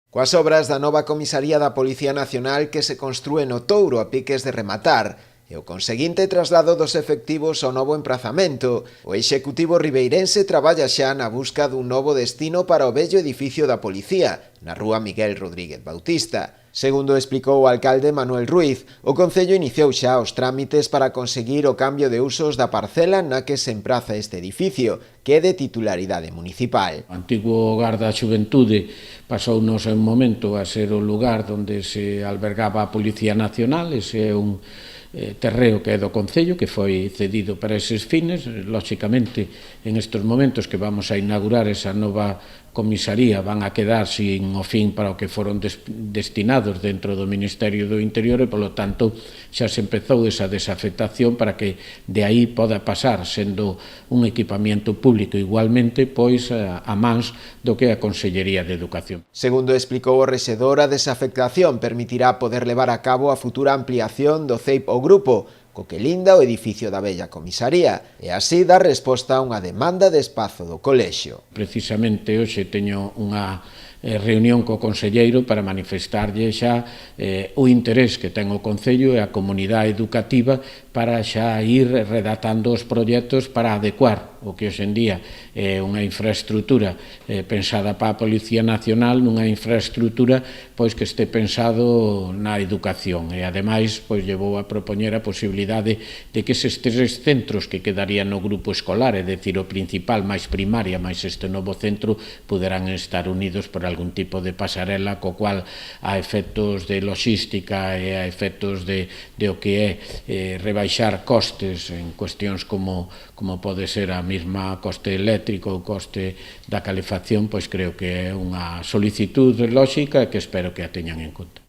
Coas obras da nova comisaría da Policía Nacional que se construe no Touro a piques de rematar e o conseguinte traslado dos efectivos ao novo emprazamento, o Executivo ribeirense traballa xa na busca dun novo destino para o vello edificio da Policía, na rúa Miguel Rodríguez Bautista. Segundo explicou o alcalde Manuel Ruiz, o Concello iniciou xa os trámites para conseguir o cambio de usos da parcela na que se empraza este edificio, que é de titularidade municipal. O antigo Hogar da Xuventude pasounos en un momento a ser o lugar onde se albergaba a Policía Nacional. Ese é un terreo que é do Concello, que foi cedido para eses fines. Lóxicamente, en estes momentos que vamos a inaugurar esa nova comisaría, van a quedar sin o fin para o que foron destinados dentro do Ministerio do Interior e, polo tanto, xa se empezou esa desafectación para que de aí poda pasar, sendo un equipamento público igualmente, pois a mans do que é a Consellería de Educación. Segundo explicou o rexedor, a desafectación permitirá poder levar a cabo a futura ampliación do CEIP ao grupo, co que linda o edificio da vella comisaría, e así dar resposta a unha demanda de espazo do colexio. Precisamente hoxe teño unha reunión co conselleiro para manifestarlle xa o interés que ten o Concello e a comunidade educativa para xa ir redactando os proxectos para adecuar o que hoxe en día é unha infraestructura pensada para a Policía Nacional, nunha infraestructura pois que este pensado na educación, e ademais pois llevou a propoñer a posibilidade de que estes tres centros que quedarían no grupo escolar, é dicir, o principal máis primaria máis este novo centro, poderán estar unidos por algún tipo de pasarela, co cual a efectos de logística e a efectos de o que é rebaixar costes en cuestións como pode ser a mesma coste eléctrico ou coste da calefacción, pois creo que é unha solicitud lóxica e que espero que a teñan en conta.